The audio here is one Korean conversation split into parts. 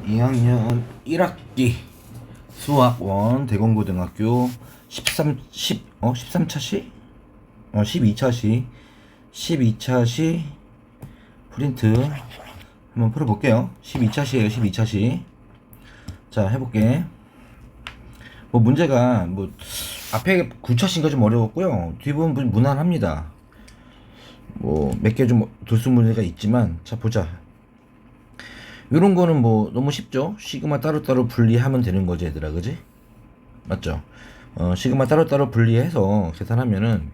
2학년 1학기 수학원 대건고등학교 13차시? 12차시 프린트 한번 풀어볼게요. 12차시에요. 12차시. 자, 해볼게. 뭐 문제가 뭐 앞에 9차시인가 좀 어려웠고요. 뒷부분 무난합니다. 뭐 몇 개 좀 도수 문제가 있지만, 자 보자. 요런 거는 뭐 너무 쉽죠. 시그마 따로따로 분리하면 되는 거지 얘들아, 그지? 맞죠? 시그마 따로따로 분리해서 계산하면은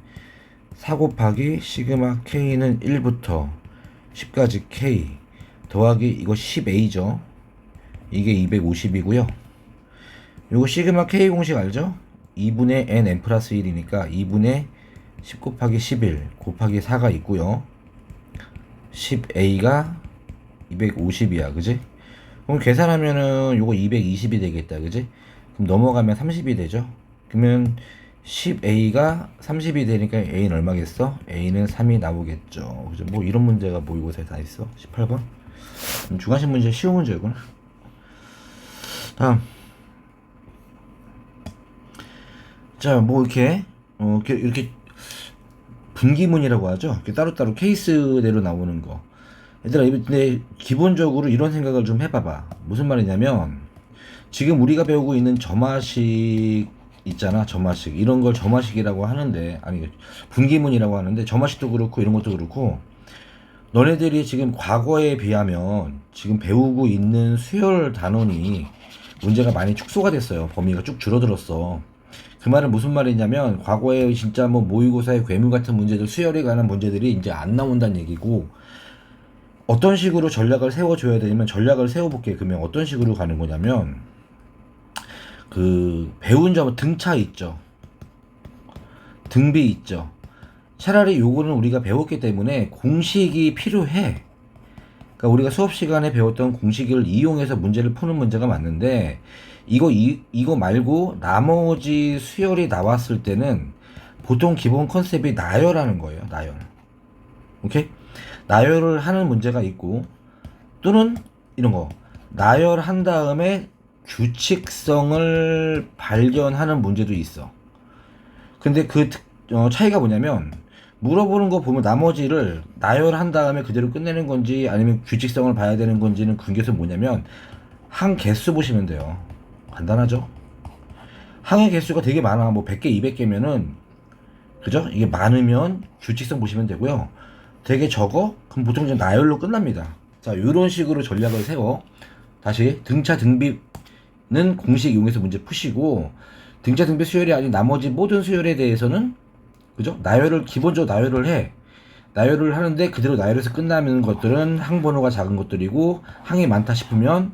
4 곱하기 시그마 K는 1부터 10까지 K 더하기 이거 10A죠. 이게 250이고요. 요거 시그마 K 공식 알죠? 2분의 N 플러스 1이니까 2분의 10 곱하기 11 곱하기 4가 있고요. 10A가 250이야, 그지? 그럼 계산하면은 요거 220이 되겠다, 그지? 그럼 넘어가면 30이 되죠? 그러면 10A가 30이 되니까 A는 얼마겠어? A는 3이 나오겠죠. 그죠? 뭐 이런 문제가 모의고사에 다 있어. 18번. 주관식 문제 쉬운 문제구나. 다음. 자, 뭐 이렇게 분기문이라고 하죠. 이렇게 따로따로 케이스대로 나오는 거. 얘들아, 근데 기본적으로 이런 생각을 좀 해봐봐. 무슨 말이냐면, 지금 우리가 배우고 있는 점화식 있잖아. 점화식. 이런 걸 점화식이라고 하는데, 아니, 분기문이라고 하는데, 점화식도 그렇고, 이런 것도 그렇고, 너네들이 지금 과거에 비하면, 지금 배우고 있는 수열 단원이 문제가 많이 축소가 됐어요. 범위가 쭉 줄어들었어. 그 말은 무슨 말이냐면, 과거에 진짜 뭐 모의고사의 괴물 같은 문제들, 수열에 관한 문제들이 이제 안 나온다는 얘기고, 어떤 식으로 전략을 세워줘야 되냐면, 전략을 세워볼게. 그러면 어떤 식으로 가는 거냐면, 배운 점 등차 있죠. 등비 있죠. 차라리 요거는 우리가 배웠기 때문에 공식이 필요해. 그러니까 우리가 수업 시간에 배웠던 공식을 이용해서 문제를 푸는 문제가 맞는데, 이거 말고 나머지 수열이 나왔을 때는 보통 기본 컨셉이 나열하는 거예요. 나열. 오케이? 나열을 하는 문제가 있고, 또는 이런 거 나열한 다음에 규칙성을 발견하는 문제도 있어. 근데 차이가 뭐냐면, 물어보는 거 보면 나머지를 나열한 다음에 그대로 끝내는 건지 아니면 규칙성을 봐야 되는 건지는 그게서 뭐냐면, 항 개수 보시면 돼요. 간단하죠? 항의 개수가 되게 많아. 뭐 100개, 200개면은, 그죠? 이게 많으면 규칙성 보시면 되고요. 되게 적어? 그럼 보통 이제 나열로 끝납니다. 자, 요런 식으로 전략을 세워. 다시 등차 등비는 공식 이용해서 문제 푸시고, 등차 등비 수열이 아닌 나머지 모든 수열에 대해서는, 그죠? 기본적으로 나열을 해. 나열을 하는데 그대로 나열해서 끝나는 것들은 항번호가 작은 것들이고, 항이 많다 싶으면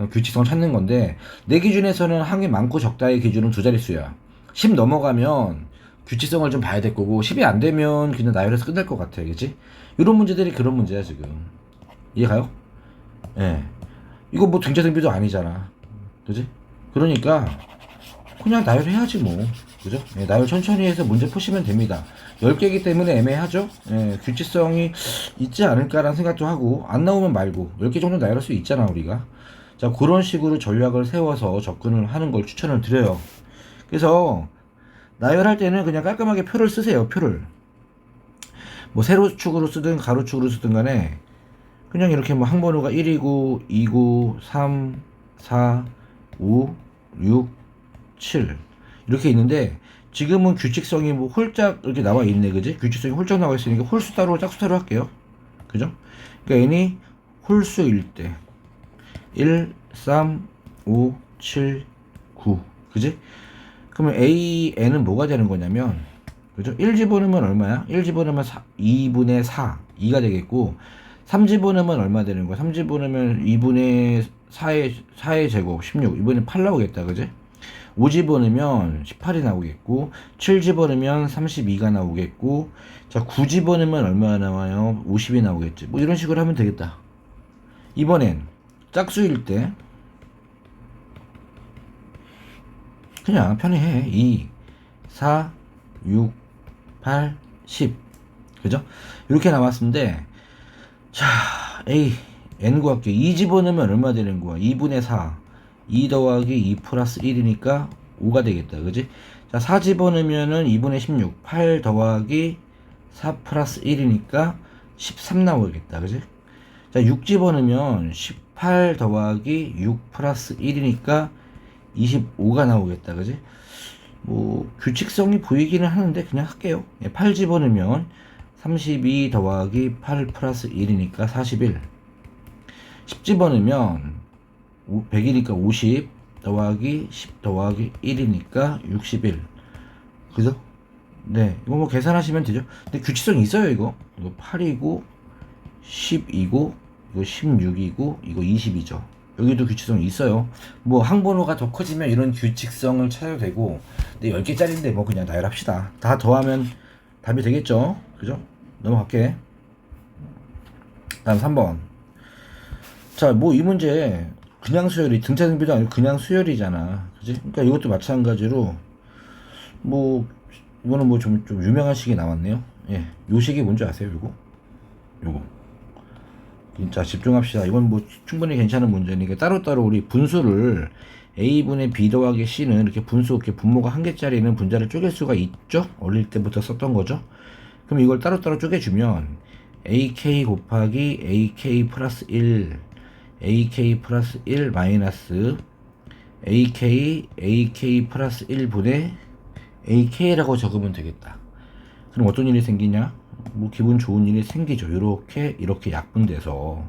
규칙성을 찾는 건데, 내 기준에서는 항이 많고 적다의 기준은 두 자릿수야. 10 넘어가면 규칙성을 좀 봐야 될 거고, 10이 안 되면 그냥 나열해서 끝날 것 같아. 그치? 이런 문제들이 그런 문제야, 지금. 이해가요? 예. 이거 뭐 등차 등비도 아니잖아. 그지? 그러니까 그냥 나열해야지 뭐. 그죠? 예, 나열 천천히 해서 문제 푸시면 됩니다. 10개이기 때문에 애매하죠? 예, 규칙성이 있지 않을까라는 생각도 하고, 안 나오면 말고 10개 정도 나열할 수 있잖아, 우리가. 자, 그런 식으로 전략을 세워서 접근을 하는 걸 추천을 드려요. 그래서 나열할 때는 그냥 깔끔하게 표를 쓰세요. 표를 뭐 세로축으로 쓰든 가로축으로 쓰든 간에 그냥 이렇게 뭐 항번호가 1이고 2고 3 4 5 6 7 이렇게 있는데, 지금은 규칙성이 뭐 홀짝 이렇게 나와 있네, 그지? 규칙성이 홀짝 나와 있으니까 홀수 따로 짝수 따로 할게요. 그죠? 그러니까 n이 홀수일 때 1 3 5 7 9, 그지? 그러면 n은 뭐가 되는 거냐면, 그죠? 1 집어넣으면 얼마야? 1 집어넣으면 2분의 4, 2가 되겠고, 3 집어넣으면 얼마 되는 거야? 3 집어넣으면 2분의 4의 제곱, 16, 2분의 8 나오겠다, 그지? 5 집어넣으면 18이 나오겠고, 7 집어넣으면 32가 나오겠고, 자, 9 집어넣으면 얼마 나와요? 50이 나오겠지. 뭐 이런 식으로 하면 되겠다. 이번엔 짝수일 때 그냥 편히해. 2, 4, 6, 8, 10. 그죠? 이렇게 나왔는데, 자, n 구할게. 2 집어넣으면 얼마 되는 거야? 2분의 4. 2 더하기 2 플러스 1이니까 5가 되겠다. 그지? 자, 4 집어넣으면은 2분의 16. 8 더하기 4 플러스 1이니까 13 나오겠다. 그지? 자, 6 집어넣으면 18 더하기 6 플러스 1이니까 25가 나오겠다. 그지? 뭐 규칙성이 보이기는 하는데 그냥 할게요. 8 집어넣으면 32 더하기 8 플러스 1이니까 41. 10 집어넣으면 100이니까 50 더하기 10 더하기 1이니까 61. 그죠? 네, 이거 뭐 계산하시면 되죠. 근데 규칙성이 있어요. 이거 8이고 10이고 이거 16이고 이거 20이죠. 여기도 규칙성이 있어요. 뭐 항번호가 더 커지면 이런 규칙성을 찾아도 되고, 근데 10개짜리인데 뭐 그냥 나열합시다. 다 더하면 답이 되겠죠. 그죠? 넘어갈게. 다음 3번. 자, 뭐 이 문제 그냥 수열이 등차등비도 아니고 그냥 수열이잖아. 그지? 그러니까 이것도 마찬가지로 뭐 이거는 뭐 좀 유명한 식이 나왔네요. 예, 요 식이 뭔지 아세요? 요거 진짜 집중합시다. 이건 뭐 충분히 괜찮은 문제니까 따로따로 우리 분수를 a분의 b 더하기 c는 이렇게 분수, 이렇게 분모가 한 개짜리는 분자를 쪼갤 수가 있죠? 어릴 때부터 썼던 거죠? 그럼 이걸 따로따로 쪼개주면 ak 곱하기 ak 플러스 1 ak 플러스 1 마이너스 ak 플러스 1분의 ak라고 적으면 되겠다. 그럼 어떤 일이 생기냐? 뭐 기분 좋은 일이 생기죠. 이렇게 약분돼서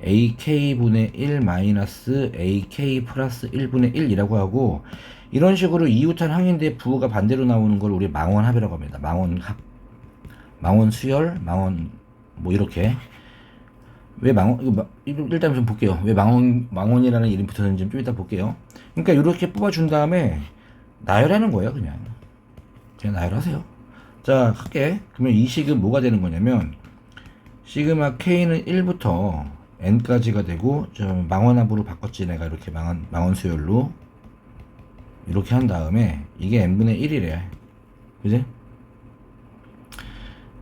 ak분의 1 마이너스 ak 플러스 1분의 1이라고 하고, 이런 식으로 이웃한 항인데 부호가 반대로 나오는 걸 우리 망원합이라고 합니다. 망원합, 망원수열, 망원 뭐 이렇게. 왜 망원, 일단 좀 볼게요. 왜 망원이라는 이름이 붙었는지 좀 이따 볼게요. 그러니까 이렇게 뽑아준 다음에 나열하는 거예요. 그냥 나열하세요. 자, 할게. 그러면 이 식은 뭐가 되는 거냐면 시그마 k는 1부터 n까지가 되고, 좀 망원합으로 바꿨지 내가. 이렇게 망원 수열로 이렇게 한 다음에 이게 n분의 1이래. 그지?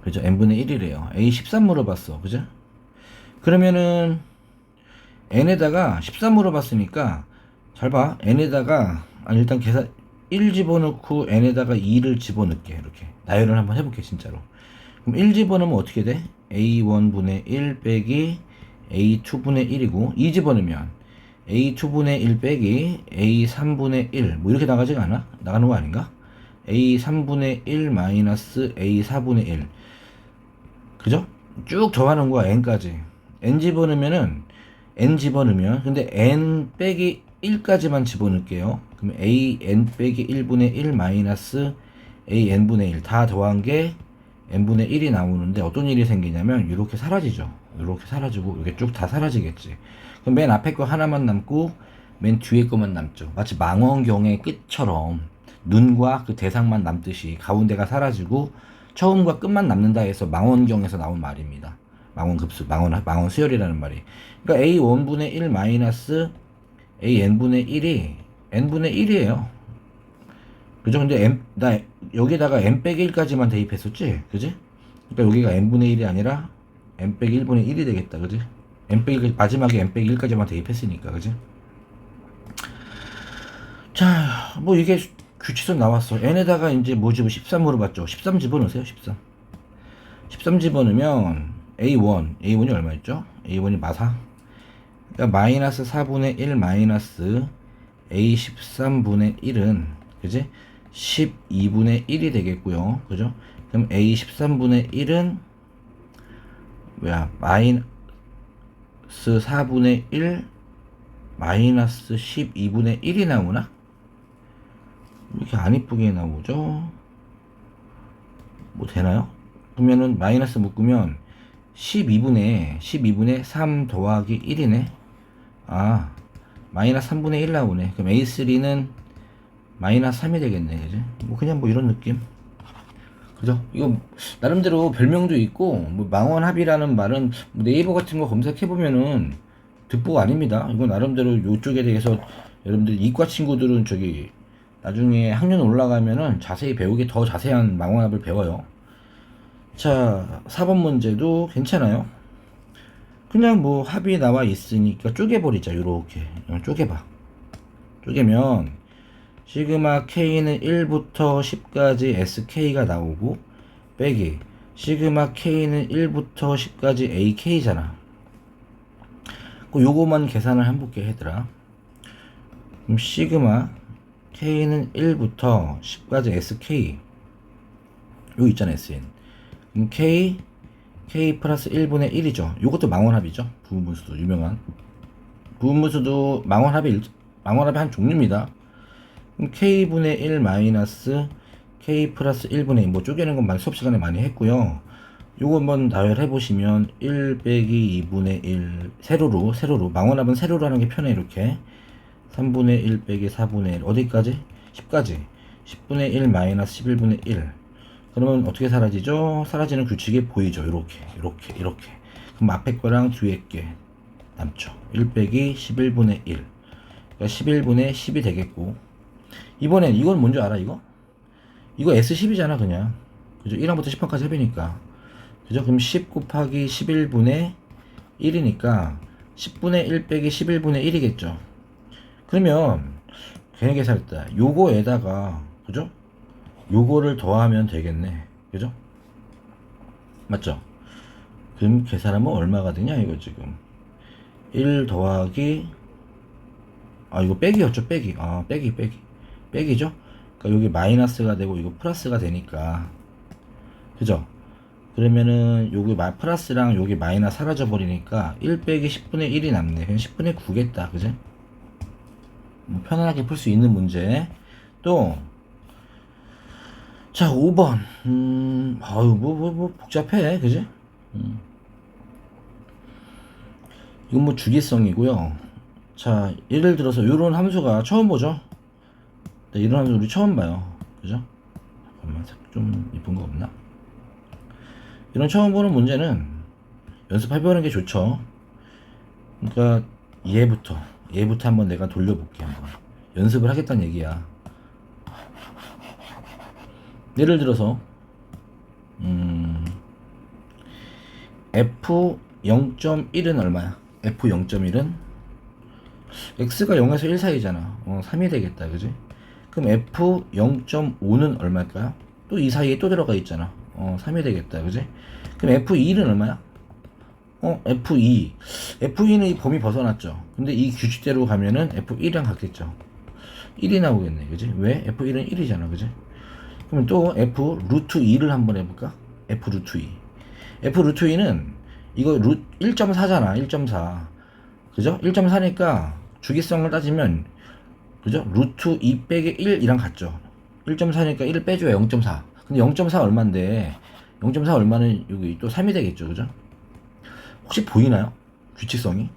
그죠? n분의 1이래요. a 13 물어봤어. 그죠? 그러면은 n에다가 13 물어봤으니까 잘 봐. n에다가 일단 계산 1 집어넣고 n에다가 2를 집어넣게. 이렇게 나열을 한번 해볼게 진짜로. 그럼 1 집어넣으면 어떻게 돼? a1분의 1 빼기 a2분의 1이고, 2 집어넣으면 a2분의 1 빼기 a3분의 1 뭐 이렇게 나가지가 않아? 나가는 거 아닌가? a3분의 1 마이너스 a4분의 1. 그죠? 쭉 더하는 거야. n까지. n 집어넣으면은 n 집어넣으면, 근데 n 빼기 1까지만 집어넣을게요. 그럼 an 빼기 1분의 1 마이너스 an분의 1 다 더한 게 n분의 1이 나오는데, 어떤 일이 생기냐면 이렇게 사라지죠. 이렇게 사라지고 이렇게 쭉 다 사라지겠지. 그럼 맨 앞에 거 하나만 남고 맨 뒤에 거만 남죠. 마치 망원경의 끝처럼 눈과 그 대상만 남듯이 가운데가 사라지고 처음과 끝만 남는다 해서 망원경에서 나온 말입니다. 망원급수, 망원 수열이라는 말이. 그러니까 a1분의 1 마이너스 an분의 1이 n분의 1이에요. 그죠? 근데 나 여기다가 n 빼기 1까지만 대입했었지? 그지? 그러니까 여기가 n분의 1이 아니라 n 빼기 1분의 1이 되겠다. 그지? n 빼기 마지막에 n 빼기 1까지만 대입했으니까. 그지? 자, 뭐 이게 규칙선 나왔어. n에다가 이제 뭐 집어 13 물어봤죠. 13 집어넣으세요. 13 집어넣으면 a1이 얼마였죠? a1이 마사. 그러니까 마이너스 4분의 1 마이너스 a13분의 1은 그지? 12분의 1이 되겠고요. 그죠? 그럼 a13분의 1은 뭐야? 마이너스 4분의 1 마이너스 12분의 1이 나오나? 이렇게 안 이쁘게 나오죠? 뭐 되나요? 그러면은 마이너스 묶으면 12분의 3 더하기 1이네. 아, 마이너스 3분의 1 나오네. 그럼 A3는 마이너스 3이 되겠네. 그지? 뭐 그냥 뭐 이런 느낌. 그죠? 이거 나름대로 별명도 있고, 뭐 망원합이라는 말은 네이버 같은 거 검색해보면은 득보가 아닙니다. 이거 나름대로 요쪽에 대해서 여러분들 이과 친구들은 저기 나중에 학년 올라가면은 자세히 배우게 더 자세한 망원합을 배워요. 자, 4번 문제도 괜찮아요. 그냥 뭐 합이 나와 있으니까 쪼개버리자. 요렇게 쪼개봐. 쪼개면 시그마 K는 1부터 10까지 SK가 나오고 빼기 시그마 K는 1부터 10까지 AK잖아. 요거만 계산을 해볼게 얘들아. 그럼 시그마 K는 1부터 10까지 SK 요 있잖아 SN. 그럼 K 플러스 1분의 1이죠. 요것도 망원합이죠. 부분분수도 유명한. 부분분수도 망원합이 한 종류입니다. 그럼 K분의 1 마이너스 K 플러스 1분의 2 뭐 쪼개는 것만 수업 시간에 많이 했고요. 요거 한번 나열해 보시면 1 빼기 2분의 1 세로로 망원합은 세로로 하는 게 편해. 이렇게 3분의 1 빼기 4분의 1 어디까지? 10까지 10분의 1 마이너스 11분의 1 그러면 어떻게 사라지죠? 사라지는 규칙이 보이죠. 이렇게 그럼 앞에 거랑 뒤에 게 남죠. 1 빼기 11분의 1 그러니까 11분의 10이 되겠고 이번엔 이건 뭔지 알아? 이거 S10이잖아 그냥. 그죠? 1항부터 10항까지 해보니까 그죠? 그럼 10 곱하기 11분의 1이니까 10분의 1 빼기 11분의 1이겠죠. 그러면 괜히 계산했다. 요거에다가 그죠? 요거를 더하면 되겠네. 그죠? 맞죠? 그럼 계산하면 얼마가 되냐 이거 지금 1 더하기 이거 빼기였죠. 빼기죠. 그러니까 여기 마이너스가 되고 이거 플러스가 되니까 그죠? 그러면은 여기 플러스랑 여기 마이너스 사라져 버리니까 1 빼기 10분의 1이 남네. 그냥 10분의 9겠다. 그죠? 뭐 편안하게 풀 수 있는 문제. 또 자 5번 뭐 복잡해. 그지? 이건 뭐 주기성이고요. 자 예를 들어서 이런 함수가 처음 보죠. 네, 이런 함수 우리 처음 봐요. 그죠? 잠깐만 좀 이쁜 거 없나? 이런 처음 보는 문제는 연습해보는 게 좋죠. 그러니까 얘부터 한번 내가 돌려볼게. 한번 연습을 하겠다는 얘기야. 예를 들어서 F 0.1은 얼마야? F 0.1은 X가 0에서 1 사이잖아. 3이 되겠다. 그지? 그럼 F 0.5는 얼마일까요? 또 이 사이에 또 들어가 있잖아. 3이 되겠다. 그지? 그럼 F2는 얼마야? F2는 이 범위 벗어났죠. 근데 이 규칙대로 가면은 F1이랑 같겠죠. 1이 나오겠네. 그지? 왜? F1은 1이잖아. 그지? 그럼 또 F 루트 2를 한번 해볼까? F 루트 2. F 루트 2는 이거 1.4잖아. 1.4. 그죠? 1.4니까 주기성을 따지면 그죠? 루트 2 빼기 1이랑 같죠. 1.4니까 1을 빼줘야 0.4. 근데 0.4 얼만데 0.4 얼마는 여기 또 3이 되겠죠. 그죠? 혹시 보이나요? 규칙성이?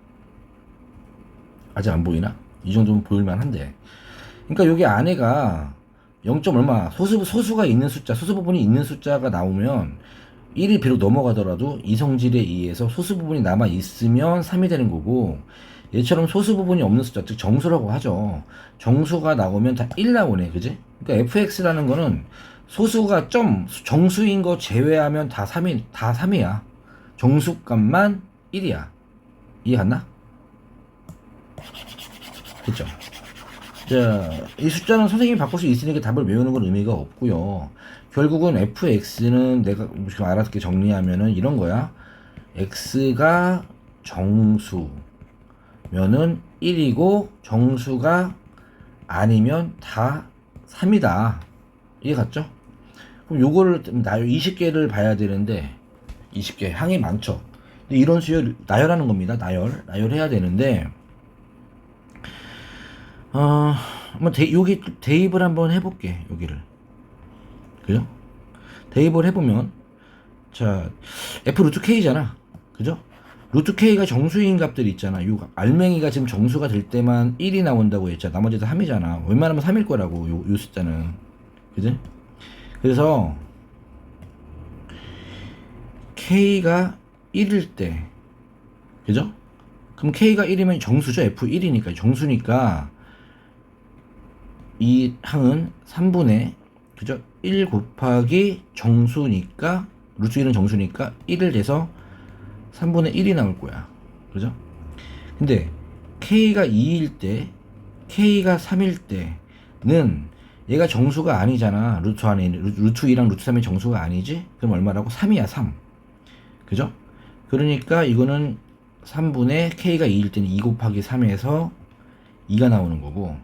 아직 안 보이나? 이 정도면 보일만 한데. 그러니까 여기 안에가 0. 얼마 소수가 있는 숫자, 소수 부분이 있는 숫자가 나오면 1이 비록 넘어가더라도 이성질에 의해서 소수 부분이 남아 있으면 3이 되는 거고, 얘처럼 소수 부분이 없는 숫자, 즉 정수라고 하죠. 정수가 나오면 다 1 나오네. 그지? 그러니까 fx라는 거는 소수가 정수인 거 제외하면 다 3이야. 정수값만 1이야. 이해갔나? 그쵸? 자, 이 숫자는 선생님이 바꿀 수 있으니까 답을 외우는 건 의미가 없고요. 결국은 fx는 내가 지금 알아듣게 정리하면은 이런 거야. x가 정수면은 1이고 정수가 아니면 다 3이다. 이해 갔죠? 그럼 요거를 20개를 봐야 되는데 20개 항이 많죠. 근데 이런 수열 나열하는 겁니다. 나열해야 되는데 한번 여기 대입을 한번 해볼게. 여기를 그죠? 대입을 해보면 자 f 루트 k잖아. 그죠? 루트 k가 정수인 값들이 있잖아. 요 알맹이가 지금 정수가 될 때만 1이 나온다고 했잖아. 나머지 다 3이잖아. 웬만하면 3일 거라고 요 숫자는. 그지? 그래서 k가 1일 때 그죠? 그럼 k가 1이면 정수죠. f1이니까 정수니까 이 항은 3분의 그죠? 1 곱하기 정수니까 루트 1은 정수니까 1을 돼서 3분의 1이 나올 거야. 그죠? 근데 K가 2일 때, K가 3일 때는 얘가 정수가 아니잖아. 루트 안에 있는, 루트 2랑 루트 3이 정수가 아니지? 그럼 얼마라고? 3이야, 3. 그죠? 그러니까 이거는 3분의 K가 2일 때는 2 곱하기 3에서 2가 나오는 거고,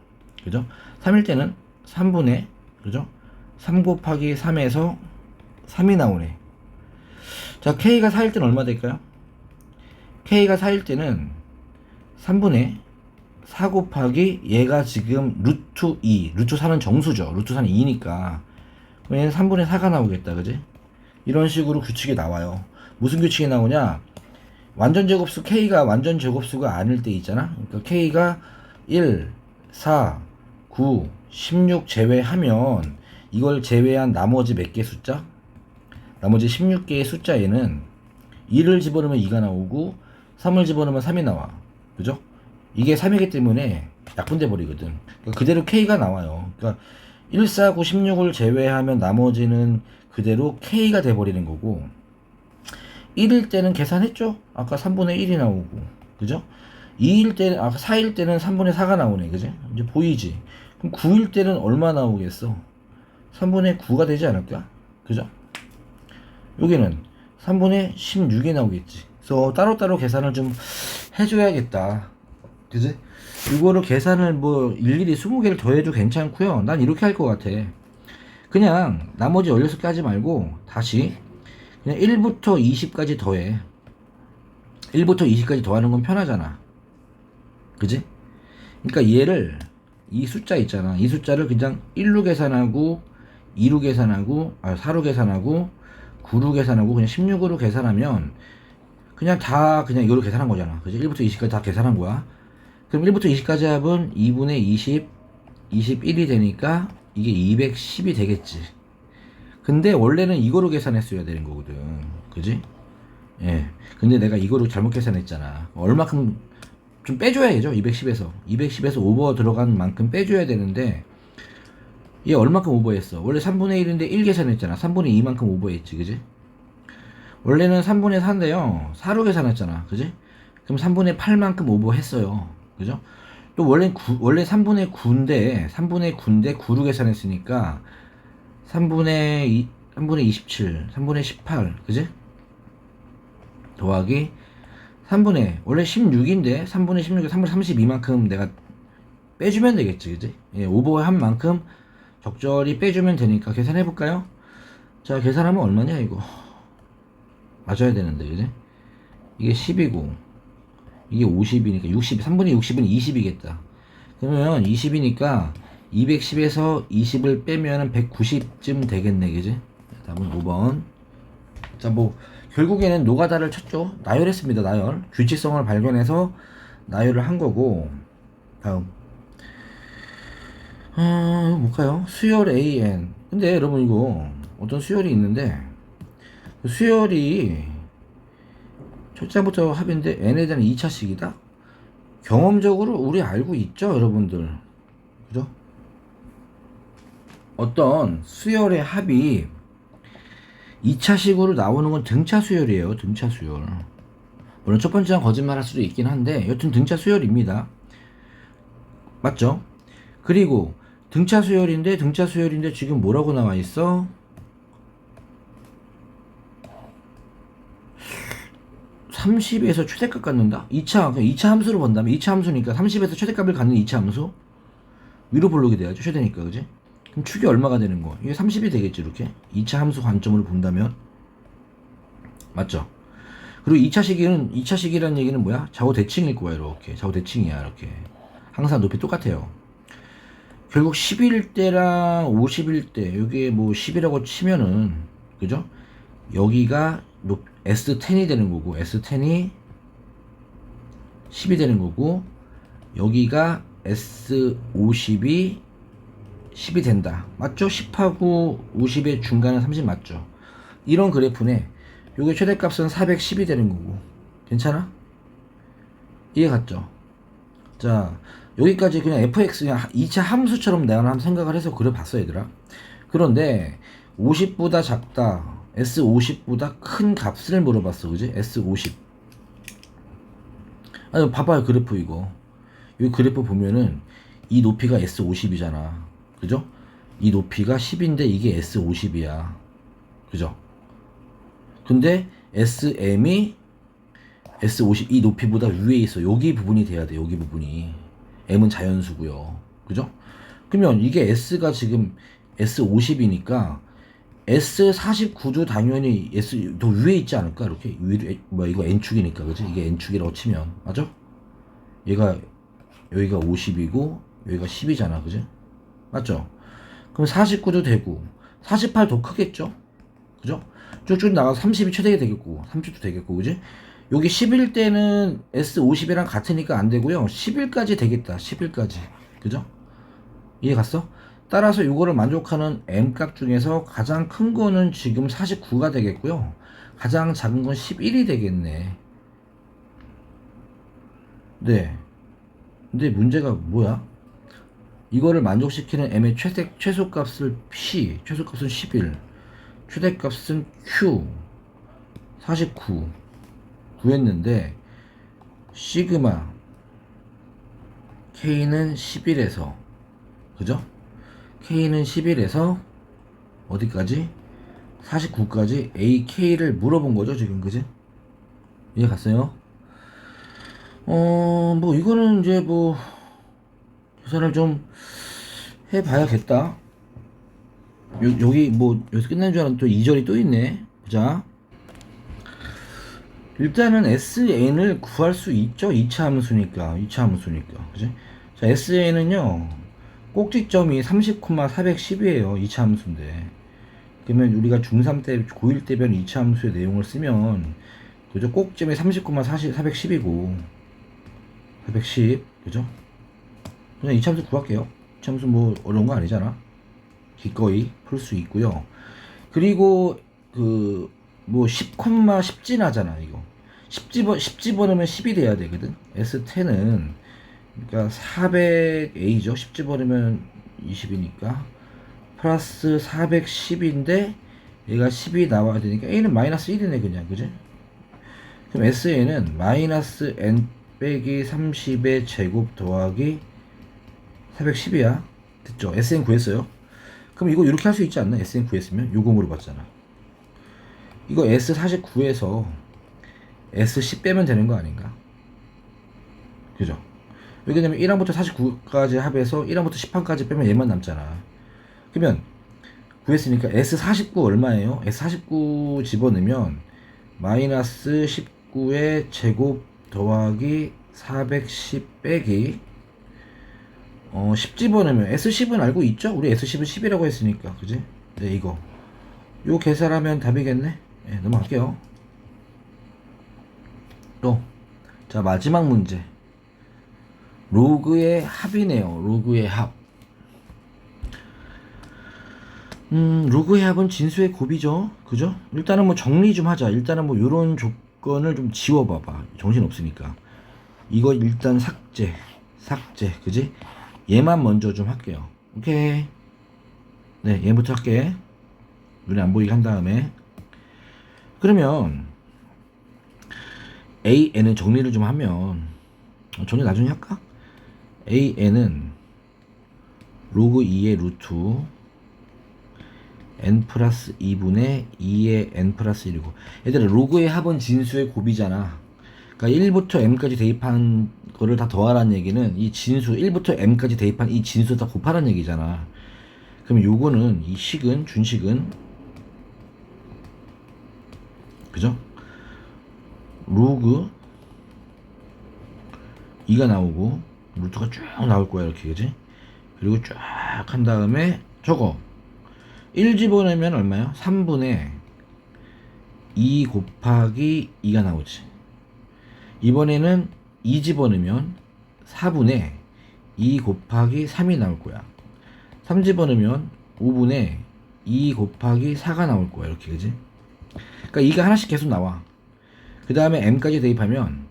그죠? 3일 때는 3분의, 그죠? 3 곱하기 3에서 3이 나오네. 자, K가 4일 때는 얼마 될까요? K가 4일 때는 3분의 4 곱하기 얘가 지금 루트 2, 루트 4는 정수죠. 루트 4는 2니까 얘는 3분의 4가 나오겠다, 그지? 이런 식으로 규칙이 나와요. 무슨 규칙이 나오냐? 완전 제곱수 K가 완전 제곱수가 아닐 때 있잖아. 그러니까 K가 1, 4, 9, 16 제외하면 이걸 제외한 나머지 몇 개 숫자? 나머지 16개의 숫자에는 2를 집어넣으면 2가 나오고 3을 집어넣으면 3이 나와. 그죠? 이게 3이기 때문에 약분돼 버리거든. 그러니까 그대로 K가 나와요. 그러니까 1, 4, 9, 16을 제외하면 나머지는 그대로 K가 돼 버리는 거고, 1일 때는 계산했죠? 아까 3분의 1이 나오고, 그죠? 2일 때는, 아까 4일 때는 3분의 4가 나오네, 그지? 이제 보이지? 그럼 9일 때는 얼마 나오겠어? 3분의 9가 되지 않을까? 그죠? 여기는 3분의 16이 나오겠지. 그래서 따로따로 계산을 좀 해줘야겠다. 그지? 이거를 계산을 뭐 일일이 20개를 더해도 괜찮고요. 난 이렇게 할 것 같아. 그냥 나머지 16개 하지 말고 다시 그냥 1부터 20까지 더해. 1부터 20까지 더하는 건 편하잖아. 그지? 그러니까 얘를, 이 숫자 있잖아. 이 숫자를 그냥 1로 계산하고 2로 계산하고 4로 계산하고 9로 계산하고 그냥 16으로 계산하면 그냥 다 그냥 이걸로 계산한 거잖아. 그지? 1부터 20까지 다 계산한 거야. 그럼 1부터 20까지 합은 2분의 20, 21이 되니까 이게 210이 되겠지. 근데 원래는 이거로 계산했어야 되는 거거든. 그지? 예. 근데 내가 이거로 잘못 계산했잖아. 얼마큼 좀 빼줘야죠. 210에서. 210에서 오버 들어간 만큼 빼줘야 되는데, 얘 얼마큼 오버했어? 원래 3분의 1인데 1 계산했잖아. 3분의 2만큼 오버했지. 그지? 원래는 3분의 4인데요. 4로 계산했잖아. 그지? 그럼 3분의 8만큼 오버했어요. 그죠? 또 원래 3분의 9인데 9로 계산했으니까 3분의 27, 3분의 18, 그지? 더하기 원래 16인데 3분의 16에 3분의 32만큼 내가 빼주면 되겠지, 그지? 예, 오버한 만큼 적절히 빼주면 되니까 계산해볼까요? 자, 계산하면 얼마냐, 이거? 맞아야 되는데, 그지? 이게 10이고 이게 50이니까 60, 3분의 60은 20이겠다. 그러면 20이니까 210에서 20을 빼면 190쯤 되겠네, 그지? 답은 5번. 자, 뭐 결국에는 노가다를 쳤죠. 나열했습니다. 나열. 규칙성을 발견해서 나열을 한 거고. 다음. 뭘까요? 수열 AN. 근데 여러분, 이거 어떤 수열이 있는데, 그 수열이 첫째부터 합인데 n에 대한 2차식이다? 경험적으로 우리 알고 있죠, 여러분들. 그죠? 어떤 수열의 합이 2차식으로 나오는 건 등차 수열이에요. 등차 수열. 물론 첫 번째는 거짓말 할 수도 있긴 한데 여튼 등차 수열입니다. 맞죠? 그리고 등차 수열인데 지금 뭐라고 나와 있어? 30에서 최대값 갖는다? 2차 함수로 본다면 2차 함수니까 30에서 최대값을 갖는 2차 함수? 위로 볼록이 돼야죠. 최대니까, 그지? 그럼 축이 얼마가 되는 거? 이게 30이 되겠지, 이렇게. 2차 함수 관점으로 본다면. 맞죠? 그리고 2차식이라는 얘기는 뭐야? 좌우 대칭일 거야, 이렇게. 좌우 대칭이야, 이렇게. 항상 높이 똑같아요. 결국 10일 때랑 50일 때, 여기에 뭐 10이라고 치면은, 그죠? 여기가 S10이 되는 거고, S10이 10이 되는 거고, 여기가 S50이 10이 된다. 맞죠? 10하고 50의 중간은 30 맞죠? 이런 그래프네. 요게 최대값은 410이 되는 거고. 괜찮아? 이해 갔죠? 자, 여기까지 그냥 fx, 그냥 2차 함수처럼 내가 한번 생각을 해서 그려봤어, 얘들아. 그런데 50보다 작다, S50보다 큰 값을 물어봤어, 그지? S50. 아니 봐봐요 그래프 이거. 이 그래프 보면은 이 높이가 S50이잖아. 그죠? 이 높이가 10인데 이게 S50이야. 그죠? 근데 SM이 S50 이 높이보다 위에 있어. 여기 부분이 돼야 돼. 여기 부분이. M은 자연수고요. 그죠? 그러면 이게 S가 지금 S50이니까 S49도 당연히 S 더 위에 있지 않을까? 이렇게 위로 뭐 이거 N축이니까 그지? 이게 N축이라고 치면 맞아? 얘가 여기가 50이고 여기가 10이잖아. 그지? 맞죠? 그럼 49도 되고 48 더 크겠죠? 그죠? 쭉쭉 나가서 30이 최대가 되겠고 30도 되겠고 그지? 여기 10일 때는 S50이랑 같으니까 안 되고요. 10일까지 되겠다. 10일까지. 그죠? 이해 갔어? 따라서 이거를 만족하는 M값 중에서 가장 큰 거는 지금 49가 되겠고요. 가장 작은 건 11이 되겠네. 네. 근데 문제가 뭐야? 이거를 만족시키는 M의 최소값을 P, 최소값은 11, 최대값은 Q, 49 구했는데 시그마 K는 11에서 그죠? K는 11에서 어디까지? 49까지 AK를 물어본 거죠 지금 그지? 이해 갔어요? 뭐 이거는 이제 뭐 계산을 좀 해봐야겠다. 여기 뭐 여기서 끝난 줄 알았는데 또 2절이 또 있네. 보자. 일단은 SN을 구할 수 있죠. 2차 함수니까. 2차 함수니까. 그지? 자, SN은요. 꼭지점이 30,410이에요. 2차 함수인데. 그러면 우리가 중3 때, 고1 때 배운 2차 함수의 내용을 쓰면, 그죠? 꼭지점이 30,410이고, 410, 그죠? 그냥 2차 함수 구할게요. 2차 함수 뭐 어려운 거 아니잖아. 기꺼이 풀 수 있고요. 그리고, 뭐 10, 10 지나잖아 이거 10 집어넣으면 10이 돼야 되거든. S10은 그러니까 400A죠. 10 집어넣으면 20이니까 플러스 410인데 얘가 10이 나와야 되니까 A는 마이너스 1이네 그냥 그지? 그럼 SN은 마이너스 N 빼기 30의 제곱 더하기 410이야. 됐죠? SN 구했어요. 그럼 이거 이렇게 할 수 있지 않나? SN 구했으면 요거 물어봤잖아. 이거 S49에서 S10 빼면 되는 거 아닌가? 그죠? 왜냐면 1항부터 49까지 합해서 1항부터 10항까지 빼면 얘만 남잖아. 그러면 구했으니까 S49 얼마예요? S49 집어넣으면 마이너스 19의 제곱 더하기 410 빼기 10 집어넣으면 S10은 알고 있죠? 우리 S10은 10이라고 했으니까 그지? 네 이거 요 계산하면 답이겠네. 네, 넘어갈게요. 또, 자, 마지막 문제. 로그의 합이네요. 로그의 합. 로그의 합은 진수의 곱이죠. 그죠? 일단은 뭐 정리 좀 하자. 일단은 뭐 요런 조건을 좀 지워봐봐. 정신 없으니까. 이거 일단 삭제. 삭제. 그지? 얘만 먼저 좀 할게요. 오케이. 네, 얘부터 할게. 눈에 안 보이게 한 다음에. 그러면 AN은 정리를 좀 하면 정리 나중에 할까? AN은 로그 2의 루트 n 플러스 2분의 2의 n 플러스 1이고 얘들아 로그의 합은 진수의 곱이잖아. 그러니까 1부터 m까지 대입한 거를 다 더하라는 얘기는 이 진수 1부터 m까지 대입한 이 진수 다 곱하라는 얘기잖아. 그럼 요거는 이 식은 준식은 그죠? 로그 2가 나오고 루트가 쭉 나올 거야 이렇게 그지? 그리고 쫙 한 다음에 저거 1 집어내면 얼마야? 3분의 2 곱하기 2가 나오지. 이번에는 2 집어넣으면 4분의 2 곱하기 3이 나올 거야. 3 집어넣으면 5분의 2 곱하기 4가 나올 거야 이렇게 그지? 그러니까 2가 하나씩 계속 나와. 그 다음에 m까지 대입하면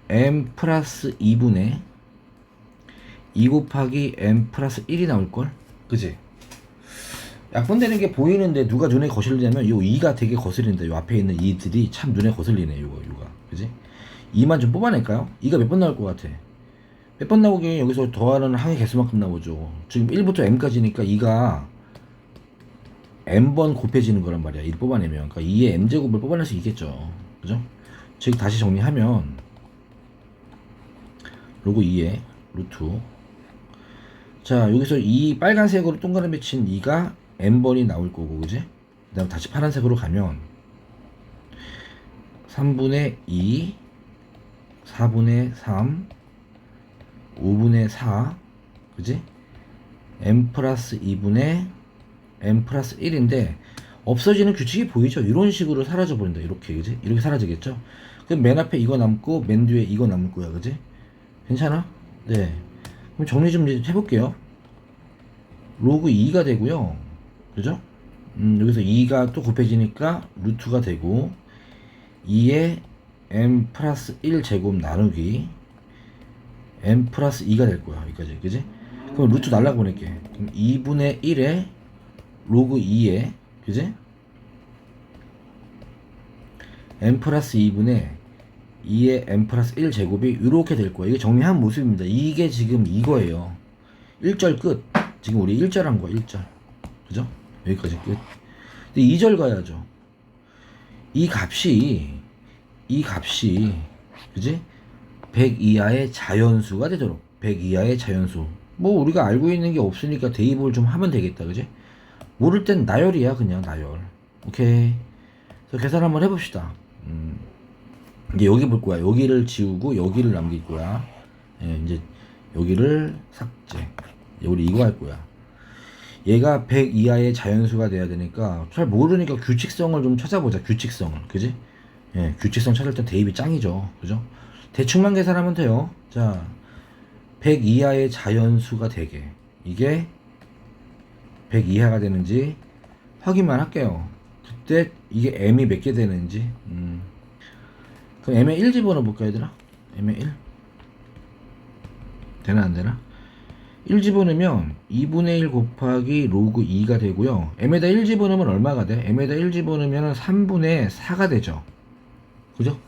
m 플러스 2분의 2 곱하기 m 플러스 1이 나올걸? 그지? 약분되는 게 보이는데 누가 눈에 거슬리냐면 요 2가 되게 거슬린다. 요 앞에 있는 이들이 참 눈에 거슬리네 요거 그지? 2만 좀 뽑아낼까요? 2가 몇 번 나올 것 같아? 몇 번 나오긴 여기서 더하는 항의 개수만큼 나오죠. 지금 1부터 m까지니까 2가 m번 곱해지는 거란 말이야. 1 뽑아내면. 그러니까 2의 m제곱을 뽑아낼 수 있겠죠. 그죠? 즉 다시 정리하면 로그 2의 루트, 자 여기서 이 빨간색으로 동그라미 친 2가 m번이 나올 거고, 그지? 그 다음 다시 파란색으로 가면 3분의 2, 4분의 3, 5분의 4, 그지? m 플러스 2분의 m 플러스 1인데 없어지는 규칙이 보이죠? 이런 식으로 사라져 버린다. 이렇게, 그지? 이렇게 사라지겠죠? 그럼 맨 앞에 이거 남고 맨 뒤에 이거 남을 거야, 그지? 괜찮아? 네. 그럼 정리 좀 해볼게요. 로그 2가 되고요. 그죠? 여기서 2가 또 곱해지니까 루트가 되고 2에 m 플러스 1 제곱 나누기 m 플러스 2가 될 거야. 여기까지. 그지? 그럼 루트 날라 보낼게. 그럼 2분의 1에 로그 2에, 그지? m 플러스 2분의 2의 m 플러스 1 제곱이 이렇게 될 거야. 이게 정리한 모습입니다. 이게 지금 이거예요. 1절 끝. 지금 우리 1절 한 거야. 1절. 그죠? 여기까지 끝. 근데 2절 가야죠. 이 값이 그지? 100 이하의 자연수가 되도록. 100 이하의 자연수. 뭐 우리가 알고 있는 게 없으니까 대입을 좀 하면 되겠다. 그지? 모를 땐 나열이야. 그냥 나열. 오케이. 그래서 계산 한번 해봅시다. 이제 여기 볼 거야. 여기를 지우고 여기를 남길 거야. 예, 이제 여기를 삭제. 우리 이거 할 거야. 얘가 100 이하의 자연수가 돼야 되니까 잘 모르니까 규칙성을 좀 찾아보자. 규칙성을. 그지? 예, 규칙성 찾을 때 대입이 짱이죠. 그죠? 대충만 계산하면 돼요. 자, 100 이하의 자연수가 되게. 이게 100 이하가 되는지 확인만 할게요. 그때 이게 m이 몇 개 되는지. 그럼 m의 1 집어넣어볼까, 얘들아? m의 1? 되나, 안 되나? 1 집어넣으면 2분의 1 곱하기 로그 2가 되고요. m에다 1 집어넣으면 얼마가 돼? m에다 1 집어넣으면 3분의 4가 되죠. 그죠?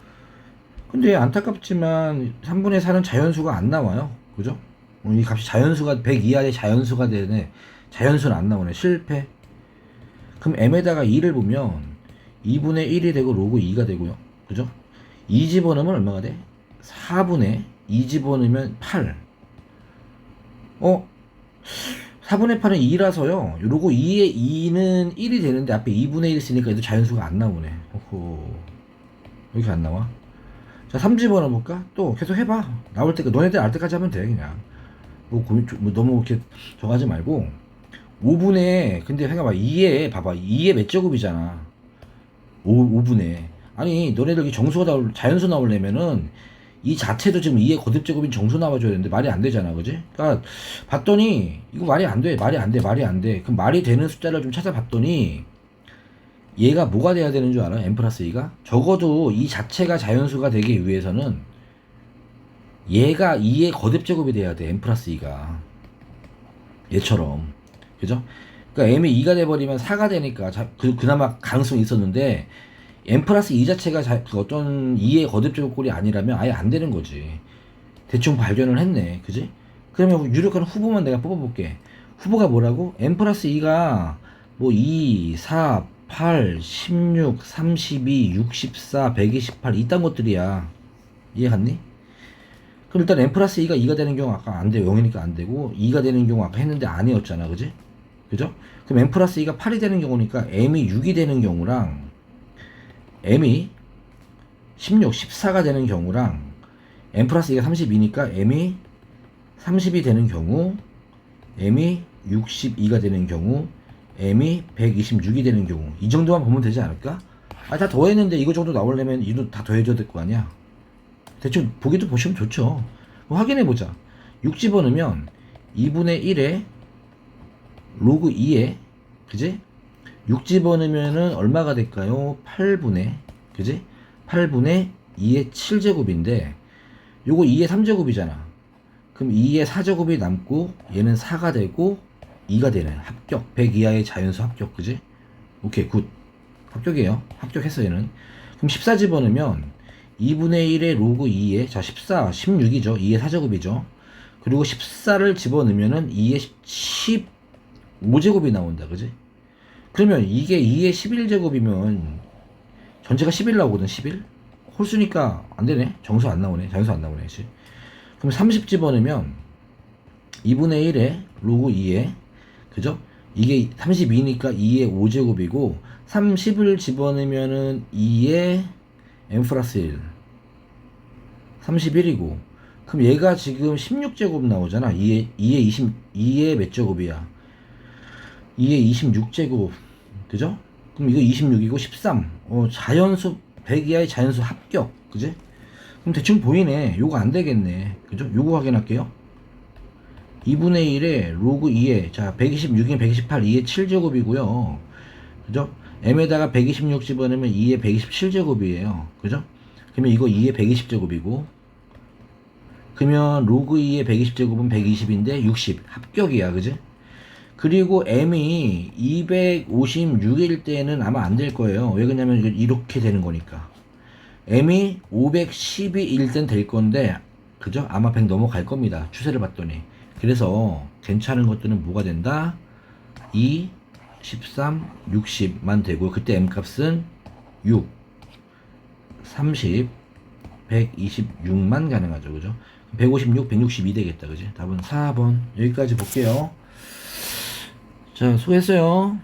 근데 안타깝지만 3분의 4는 자연수가 안 나와요. 그죠? 이 값이 자연수가 100 이하의 자연수가 되네. 자연수는 안 나오네. 실패. 그럼 m에다가 2를 보면 2분의 1이 되고 로그 2가 되고요. 그죠? 2 집어넣으면 얼마가 돼? 4분의 2 집어넣으면 8. 4분의 8은 2라서요. 요러고 2의 2는 1이 되는데 앞에 2분의 1 있으니까 얘도 자연수가 안 나오네. 오호. 여기 안 나와? 자, 3 집어넣어볼까? 또 계속 해봐. 나올 때까지, 너네들 알 때까지 하면 돼, 그냥. 뭐 너무 이렇게 정하지 말고. 5분의, 근데 생각해봐. 2에, 봐봐. 2의 몇 제곱이잖아. 5분의. 아니, 너네들 정수가 자연수 나오려면은 이 자체도 지금 2의 거듭제곱인 정수 나와줘야 되는데 말이 안 되잖아. 그지? 그러니까 봤더니 이거 말이 안 돼. 말이 안 돼. 말이 안 돼. 그럼 말이 되는 숫자를 좀 찾아봤더니 얘가 뭐가 돼야 되는 줄 알아? m 플러스 2가? 적어도 이 자체가 자연수가 되기 위해서는 얘가 2의 거듭제곱이 돼야 돼. m 플러스 2가. 얘처럼. 그죠? 그러니까 m이 2가 돼버리면 4가 되니까 그나마 가능성이 있었는데 m 플러스 2 자체가 그 어떤 2의 거듭제곱꼴이 아니라면 아예 안 되는 거지. 대충 발견을 했네. 그지? 그러면 유력한 후보만 내가 뽑아볼게. 후보가 뭐라고? m 플러스 2가 뭐 2, 4, 8, 16, 32, 64, 128 이딴 것들이야. 이해 갔니? 그럼 일단 m 플러스 2가 2가 되는 경우 아까 안 돼. 0이니까 안 되고 2가 되는 경우 아까 했는데 아니었잖아. 그지? 그죠? 그럼 m 플러스 2가 8이 되는 경우니까 m이 6이 되는 경우랑 m이 16, 14가 되는 경우랑 m 플러스 2가 32니까 m이 30이 되는 경우, m이 62가 되는 경우, m이 126이 되는 경우, 이 정도만 보면 되지 않을까? 다 더했는데 이거 정도 나오려면 이도 다 더해줘야 될 거 아니야. 대충 보기도 보시면 좋죠. 확인해보자. 6 집어넣으면 2분의 1에 로그 2에, 그지? 6 집어넣으면은 얼마가 될까요? 8분의, 그지? 8분의 2의 7제곱인데 요거 2의 3제곱이잖아. 그럼 2의 4제곱이 남고 얘는 4가 되고 2가 되네. 합격. 100 이하의 자연수 합격. 그지? 오케이 굿. 합격이에요. 합격했어 얘는. 그럼 14 집어넣으면 2분의 1의 로그 2에, 자, 14, 16이죠. 2의 4제곱이죠. 그리고 14를 집어넣으면은 2의 15제곱이 나온다. 그지? 그러면 이게 2의 11제곱이면 전체가 11 나오거든, 11? 홀수니까 안 되네. 정수 안 나오네. 자연수 안 나오네. 그치? 그럼 30 집어넣으면 2분의 1에 로그 2에, 그죠? 이게 32니까 2의 5제곱이고 30을 집어넣으면은 2의 m 플러스 1 31이고, 그럼 얘가 지금 16제곱 나오잖아. 2의 몇 제곱이야? 2의 26제곱. 그죠? 그럼 이거 26이고 13. 자연수 100 이하의 자연수 합격. 그지? 그럼 대충 보이네. 요거 안 되겠네. 그죠? 요거 확인할게요. 2분의 1에 로그 2에, 자, 126이면 128, 2의 7제곱이고요. 그죠? m에다가 126 집어넣으면 2의 127제곱이에요. 그죠? 그러면 이거 2의 120제곱이고, 그러면 로그 2의 120제곱은 120인데 60. 합격이야. 그지? 그리고 m이 256일 때는 아마 안 될 거예요. 왜 그러냐면 이렇게 되는 거니까. m이 512일 땐 될 건데, 그죠? 아마 100 넘어갈 겁니다. 추세를 봤더니. 그래서 괜찮은 것들은 뭐가 된다? 2, 13, 60만 되고, 그때 m 값은 6, 30, 126만 가능하죠. 그죠? 156, 162 되겠다. 그지? 답은 4번. 여기까지 볼게요. 자, 수고했어요.